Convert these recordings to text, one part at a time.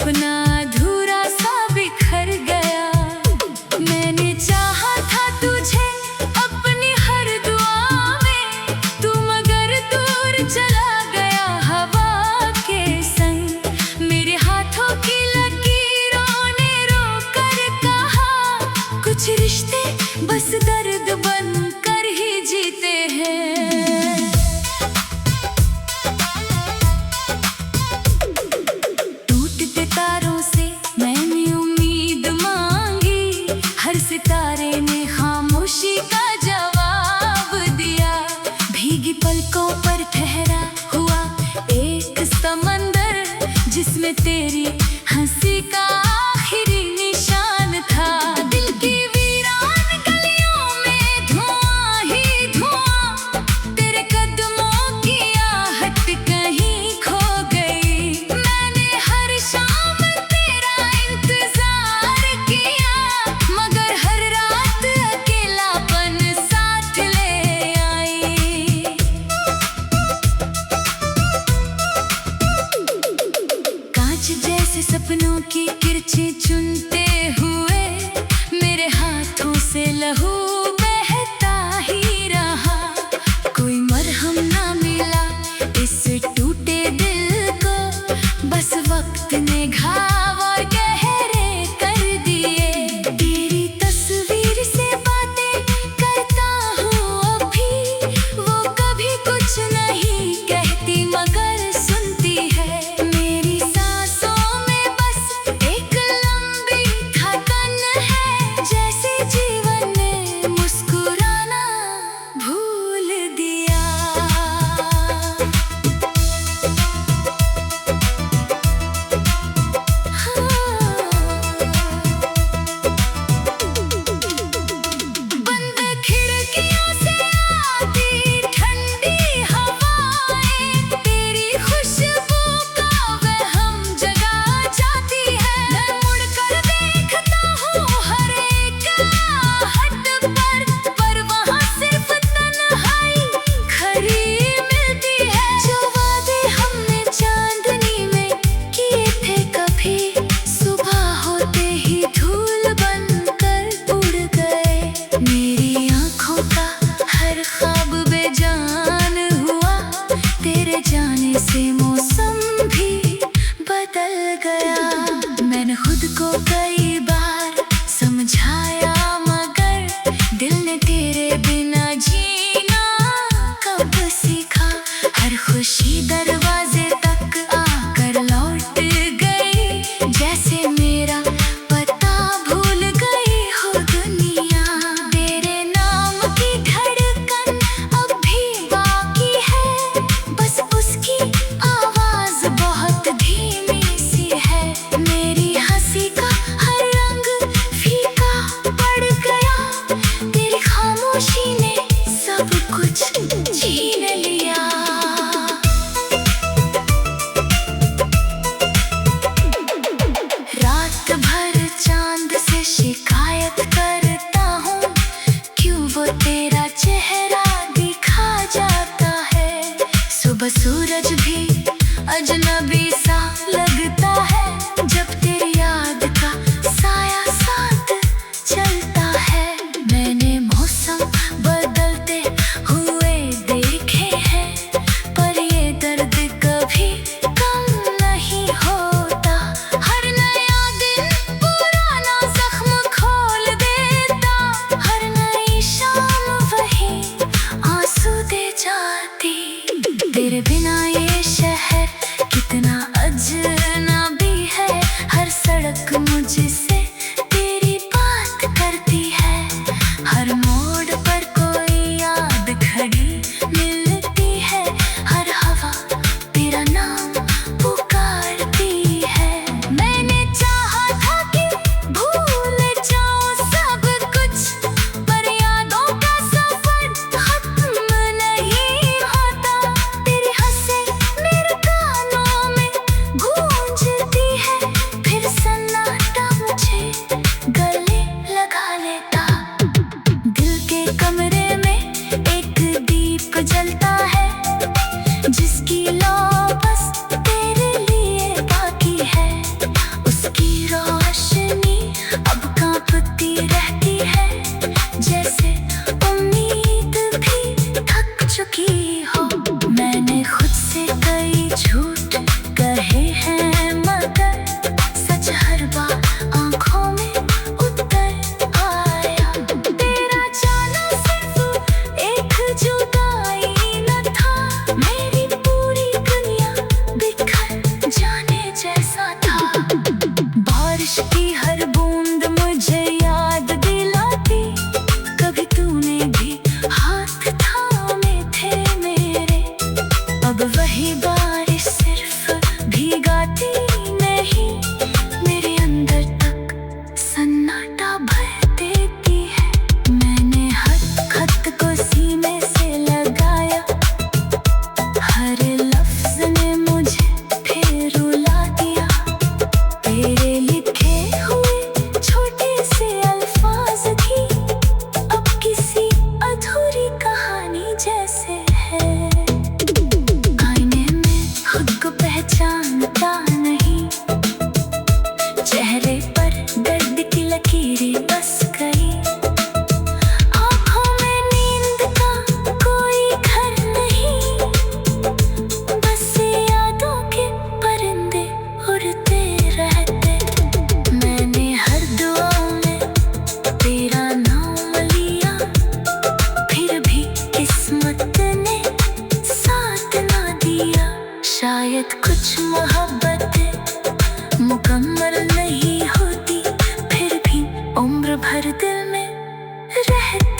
सपना अधूरा सा बिखर गया। मैंने चाहा था तुझे अपनी हर दुआ में, तू मगर दूर चला गया हवा के संग। मेरे हाथों की लकीरों ने रोकर कहा, कुछ रिश्ते बस दर्द बनकर ही जीते हैं। टूटते तारों से मैंने उम्मीद मांगी, हर सितारे ने खामोशी का जवाब दिया। भीगी पलकों पर ठहरा हुआ एक समंदर, जिसमें तेरी हंसी का आखिरी निशान था। दिल की वीरान गलियों में धुआं ही धुआं, तेरे कदमों की आहट कहीं खो गई। मैंने हर शाम तेरा इंतजार किया, मगर हर रात अकेलापन साथ ले आई। कांच जैसे सपनों की किरचें चुनते हुए मेरे हाथों से लहू बहता ही रहा। कोई मरहम ना मिला इस टूटे दिल को, बस वक्त ने घाव और गहरे कर दिए। तेरी तस्वीर से बातें करता हूँ अभी, वो कभी कुछ नहीं कहती मगर सुनती है। मेरी सांसों में बस एक लंबी थकन है, जैसे जीवन ने मुस्कुराना भूल दिया। बंद खिड़कियों से आती ठंडी हवाएं, तेरी खुशबू का वहम जगा जाती है। मैं मुड़कर देखता हूँ हर एक आहट पर वहाँ सिर्फ तन्हाई खड़ी मिलती है। जो वादे हमने चांदनी में किए थे कभी, सुबह होते ही धूल बनकर उड़ गए। मेरी आँखों का हर ख्वाब बेजान हुआ, तेरे जाने से मौसम भी बदल गया। मैंने खुद को कई बार समझाया, मगर दिल ने तेरे बिना जीना कब सीखा। हर खुशी दरवाजे तक आकर लौट गई, जैसे मेरा पता भूल गई हो दुनिया। तेरे नाम की धड़कन अब भी बाकी है, बस उसकी आवाज बहुत धीमी सी है। मेरी हंसी का हर रंग फीका पड़ गया, तेरी खामोशी ने सब कुछ छीन लिया। रात भर चांद से शिकायत करता हूँ, क्यों वो तेरा चेहरा दिखा जाता है। सुबह सूरज भी अजनबी सा लगता है, जब तेरी याद का साया साथ चलता है। मैंने मौसम बदलते हुए देखे हैं, पर ये दर्द कभी कम नहीं होता। हर नया दिन पुराना जख्म खोल देता, हर नई शाम वही आंसू दे जाती। तेरे बिना ये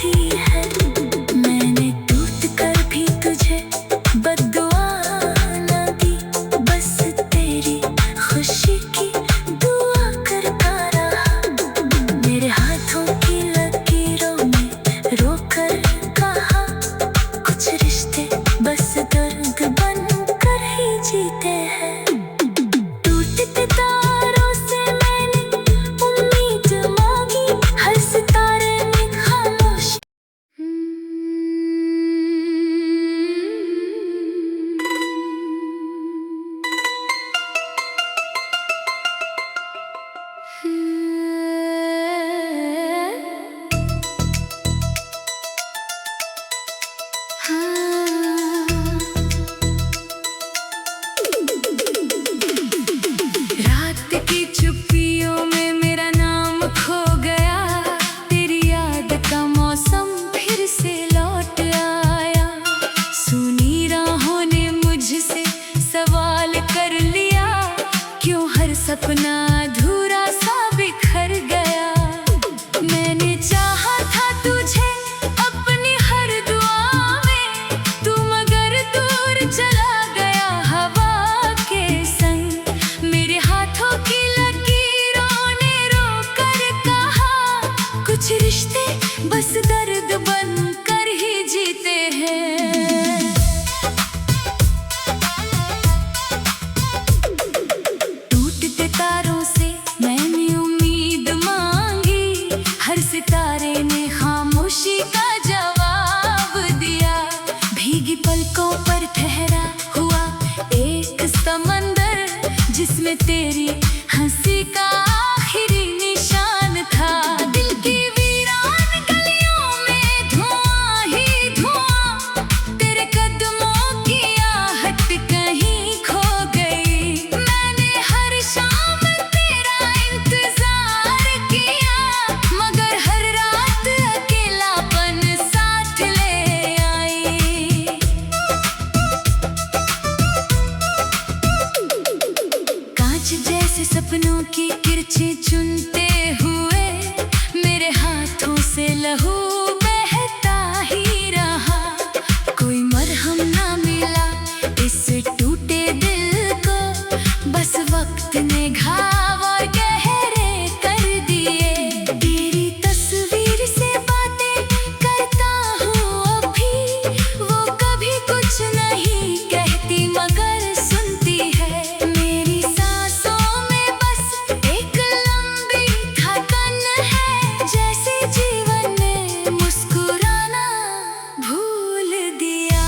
दी है। मैंने टूट कर भी तुझे बद्दुआ न दी, बस तेरी खुशी की दुआ करता रहा। मेरे हाथों की लकीरों में रोकर कहा, कुछ रिश्ते बस दर्द बन कर ही जीते हैं। टूटते तारों से मैंने उम्मीद मांगी, हर सितारे में खामोश। रात की चुप्पियों में मेरा नाम खो गया, तेरी याद का मौसम फिर से लौट आया। सुनी राहों ने मुझसे सवाल कर लिया, क्यों हर सपना अधूरा सा बिखर गया। मैंने चाहा था तुझे अपनी हर दुआ में, तू मगर दूर चला गया हवा के संग। मेरे हाथों की लकीरों ने रोकर कहा, कुछ रिश्ते बस दर्द बन कर ही जीते हैं। टूटते तारों से मैंने उम्मीद मांगी, हर सितारे ने खामोशी का जवाब दिया। भीगी पलकों पर ठहरा हुआ एक समंदर, जिसमें तेरी हंसी का आखिरी निशान था। दिल की वीरान गलियों में धुआं ही धुआं, तेरे कदमों की आहट कहीं खो गई। मैंने हर शाम तेरा इंतजार किया, मगर हर रात अकेलापन साथ ले आई। कांच जैसे सपनों की किरचें चुनते हुए मेरे हाथों से लहू बहता ही रहा। कोई मरहम ना मिला इस टूटे दिल को, बस वक्त ने घाव और गहरे कर दिए। तेरी तस्वीर से बातें करता हूँ अभी, वो कभी कुछ नहीं कहती मगर सुनती है। मेरी सांसों में बस एक लंबी थकन है, जैसे जीवन ने मुस्कुराना भूल दिया।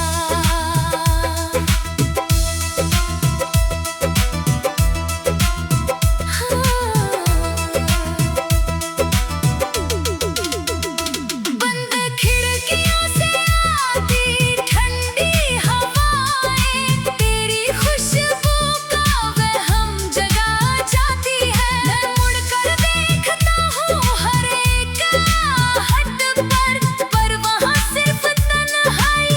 बंद खिड़कियों से आती ठंडी हवाएं, तेरी खुशबू का वहम जगा जाती है। मैं मुड़कर देखता हूँ हर एक आहट पर वहाँ सिर्फ तन्हाई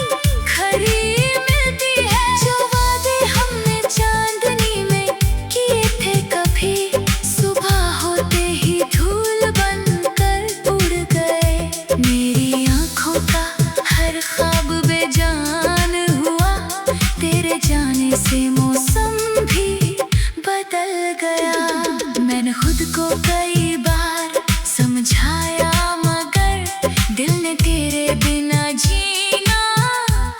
खड़ी मिलती है। जो वादे हमने चांदनी में किए थे कभी, सुबह होते ही धूल बनकर उड़ गए। मेरी आँखों का हर ख्वाब बेजान हुआ, तेरे जाने से मौसम भी बदल गया। मैंने खुद को कई बार समझाया, मगर दिल ने तेरे बिना जीना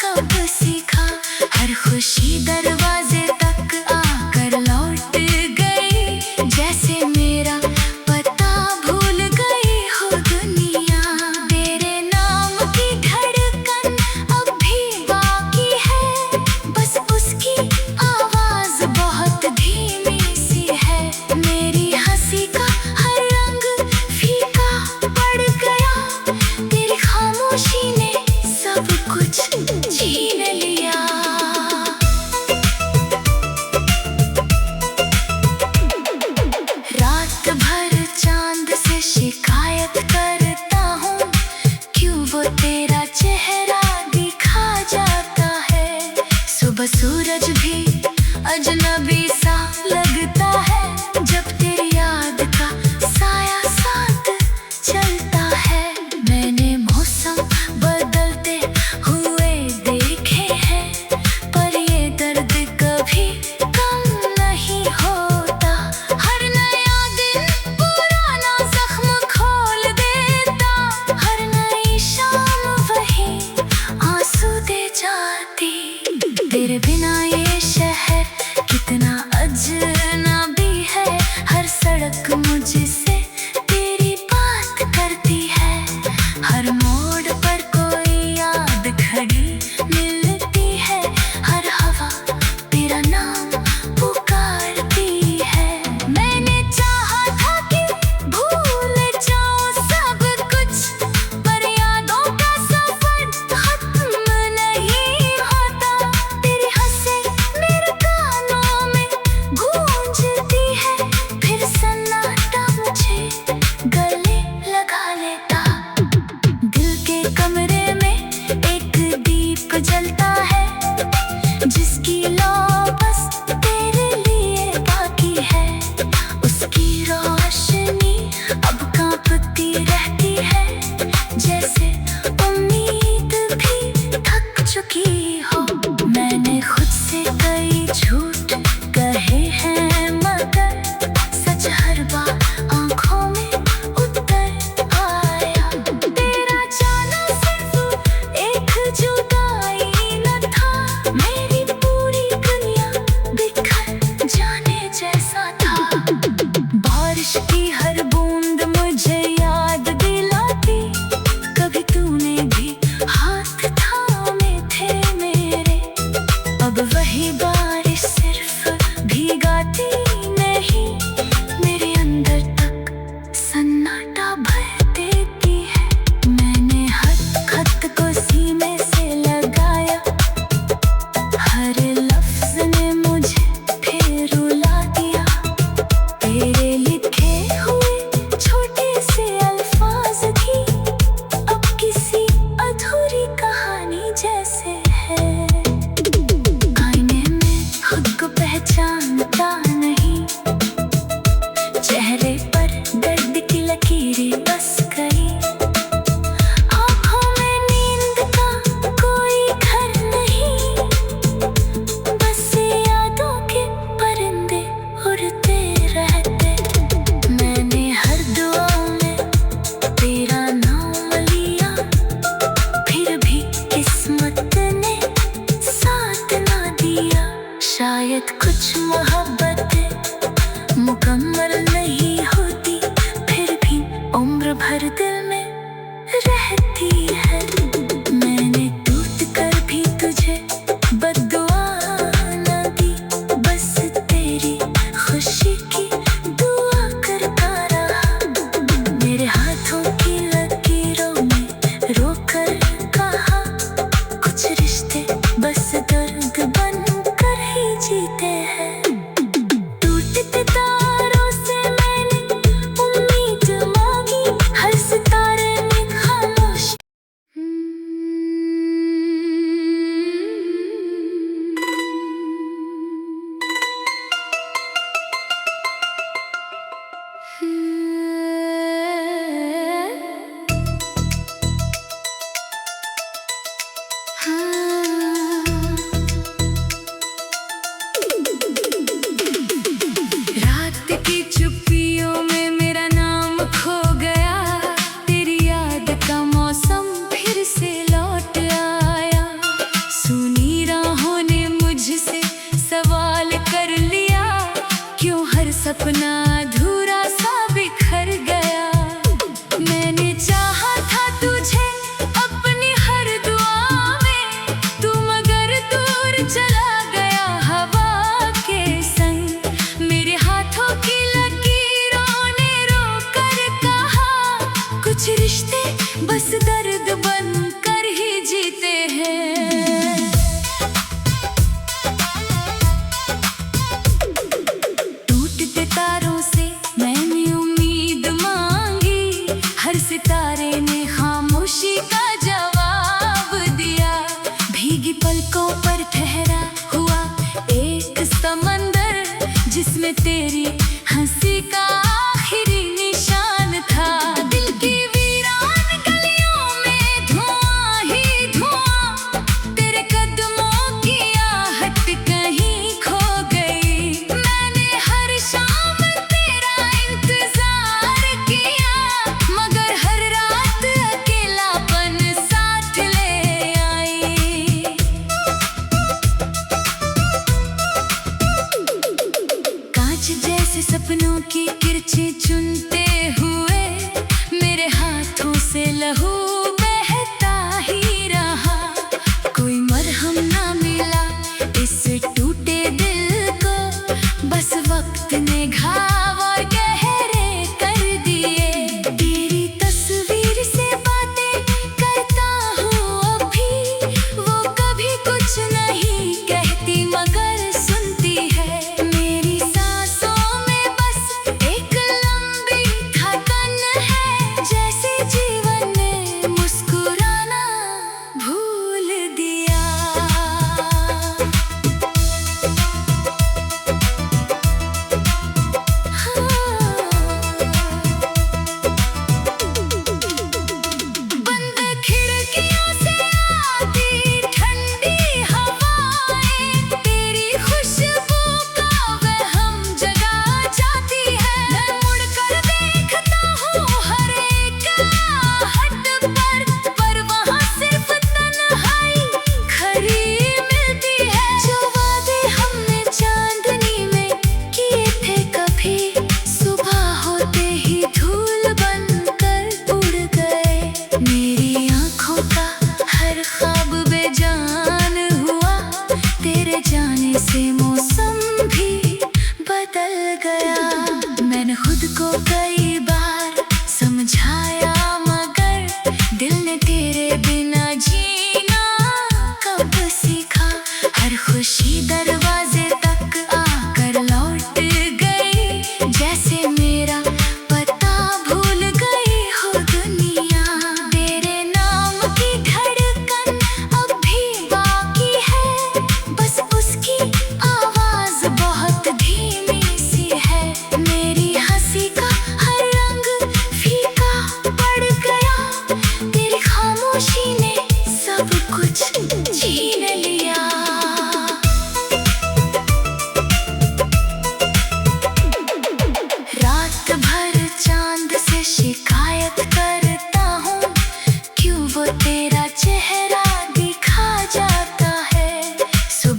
कब सीखा। हर खुशी दरवाजे तक आकर लौट गई, जैसे मेरा पता भूल गई हो दुनिया। तेरे नाम की धड़कन अब भी बाकी है, बस उसकी आवाज बहुत धीमी सी है। मेरी हंसी का हर रंग फीका पड़ गया, तेरी खामोशी ने सब कुछ छीन लिया। रात भर चांद से शिकायत करता हूँ, क्यों वो तेरा चेहरा दिखा जाता है। सुबह सूरज भी अजनबी सा लगता है, जब तेरी याद का साया साथ चलता है। मैंने मौसम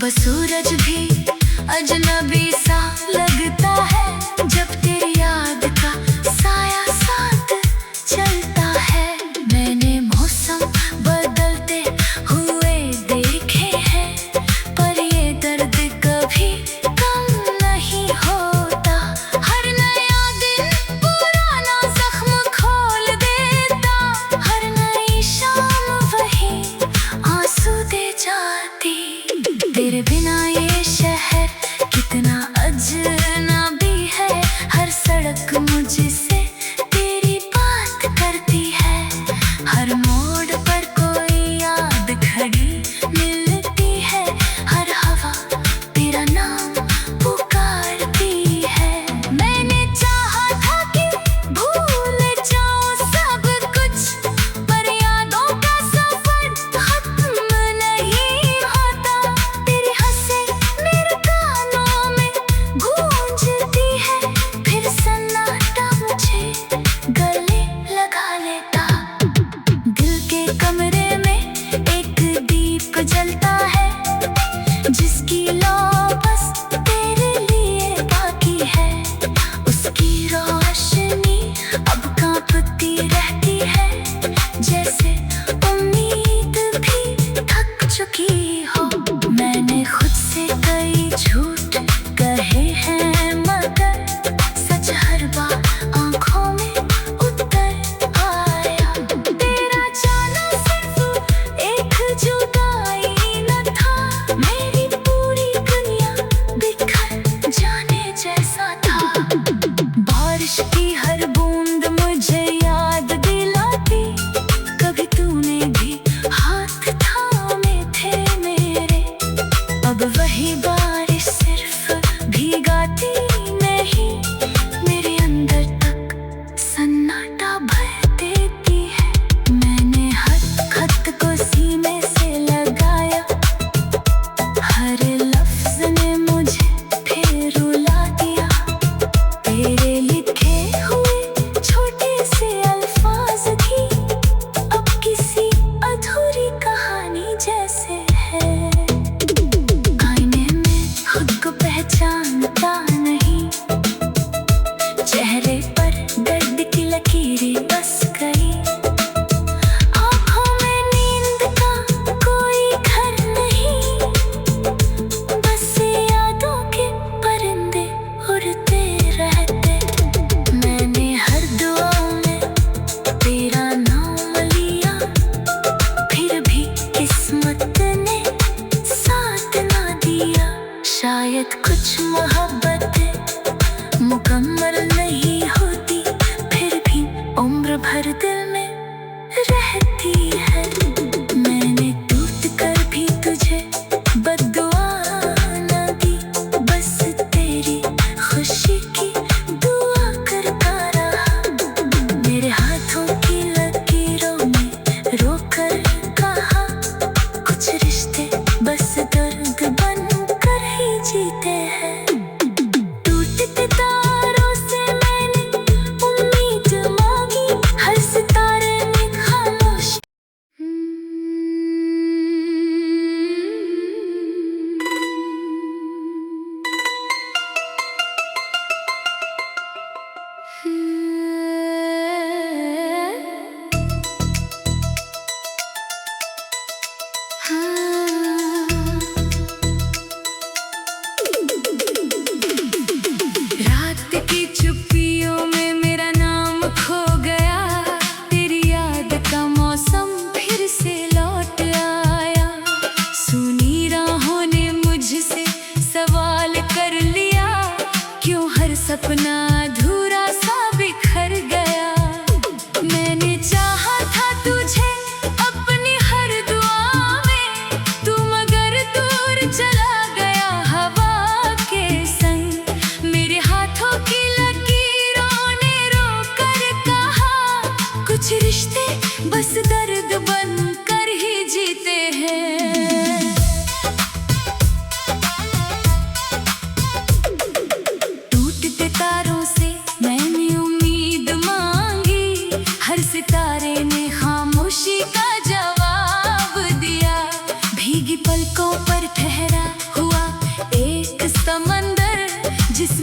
बस सूरज भी अजनबी सा लगता है जब तेरी याद का साया साथ चलता है। मैंने मौसम बदलते हुए देखे हैं, पर ये दर्द कभी कम नहीं होता। हर नया दिन पुराना जख्म खोल देता, हर नई शाम वही आंसू दे जाती। तेरे बिना ये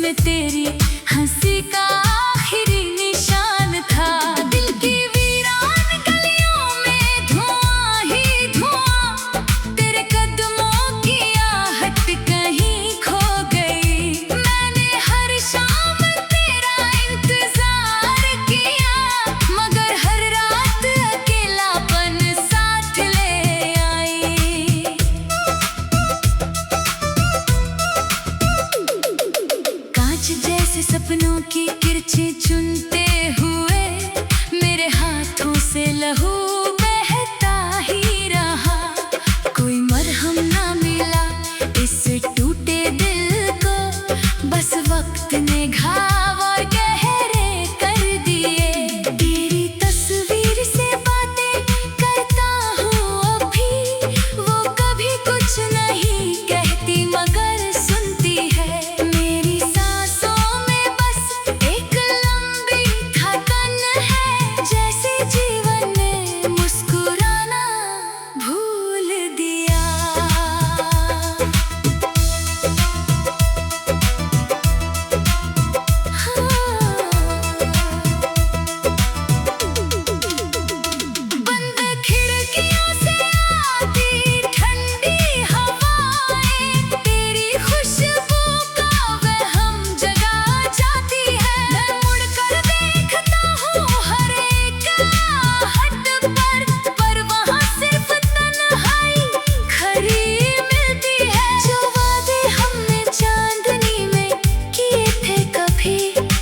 जिसमें तेरी हंसी का आखिरी निशान था। दिल की वीरान गलियों में धुआं ही धुआं, तेरे कदमों की आहट कहीं खो गई। मैंने हर शाम तेरा इंतजार किया, मगर हर रात अकेलापन साथ ले आई। कांच जैसे सपनों की किरची चुनते हुए मेरे हाथों से लहू बहता ही रहा। कोई मरहम ना मिला इस टूटे दिल को, बस वक्त ने घाव और गहरे कर दिए। तेरी तस्वीर से बातें करता हूँ अभी, वो कभी कुछ नहीं कहती मगर सुनती है। मेरी सांसों में बस एक लंबी थकन है, जैसे जीवन ने मुस्कुराना भूल दिया। बंद खिड़कियों से आती ठंडी हवाएं, तेरी खुशबू का वहम जगा जाती है। मैं मुड़कर देखता हूँ हर एक आहट पर वहाँ सिर्फ तन्हाई खड़ी मिलती है। जो वादे हमने चांदनी में किए थे कभी,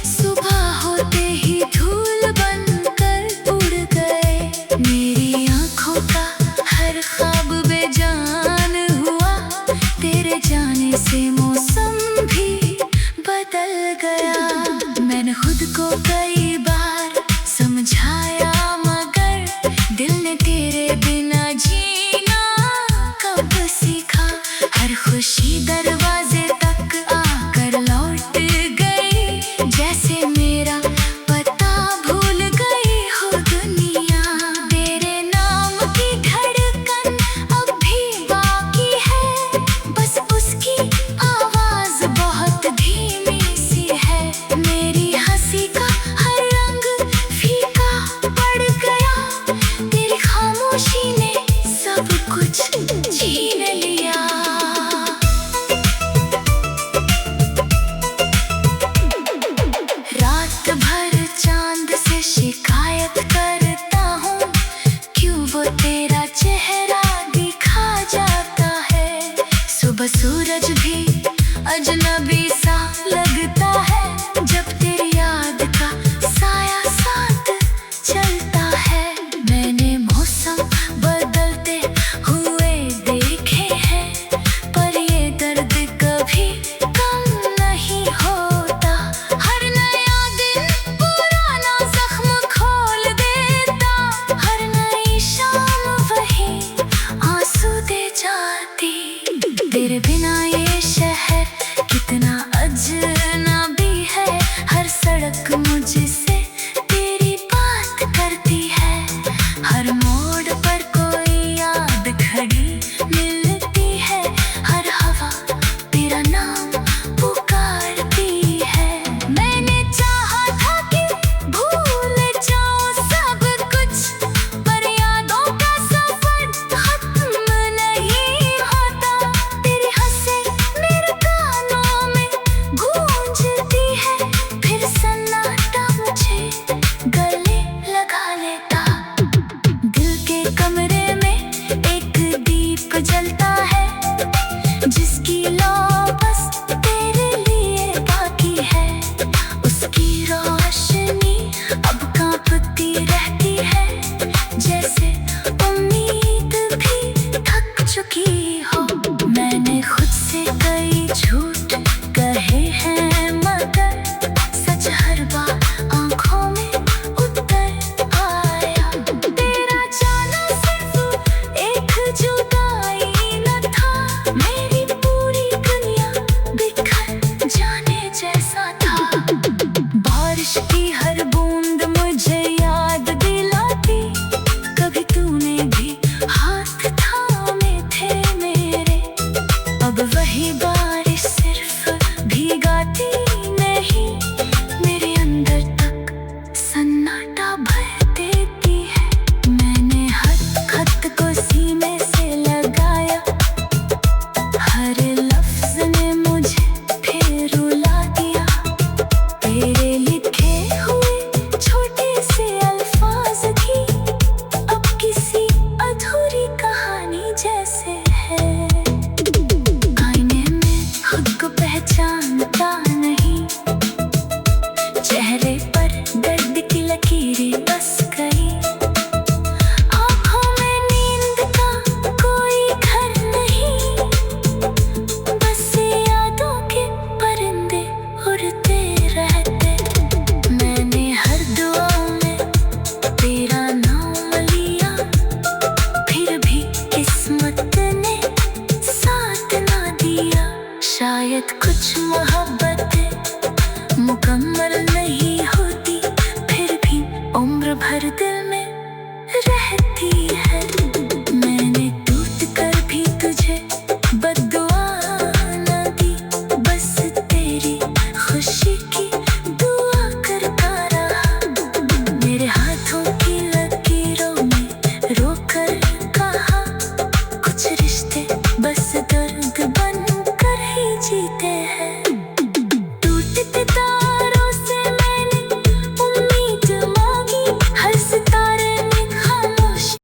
सुबह होते ही धूल बनकर उड़ गए। मेरी आँखों का हर ख्वाब बेजान हुआ, तेरे जाने से मौसम भी बदल गया। मैंने खुद को कई बार समझाया, मगर दिल ने तेरे बिना जीना कब सीखा। हर खुशी दरवाजे तक आकर लौट गई, जैसे मेरा पता भूल गई हो दुनिया। तेरे नाम की धड़कन अब भी बाकी है, बस उसकी आवाज बहुत धीमी सी है। मेरी हंसी का हर रंग फीका पड़ गया, तेरी खामोशी ने सब कुछ छीन लिया। रात भर चांद से शिकायत करता हूँ, क्यों वो तेरा चेहरा दिखा जाता है। सुबह सूरज भी अजनबी सा लगता है, जब तेरी याद का साया साथ चलता है। मैंने मौसम बदलते हुए देखे हैं, पर ये दर्द कभी कम नहीं होता। हर नया दिन पुराना जख्म खोल देता, हर नई शाम वही आंसू दे जाती। तेरे बिना ये शहर कितना अजनबी है, हर सड़क मुझसे तेरी बात करती है। हर मोड़ पर कोई याद खड़ी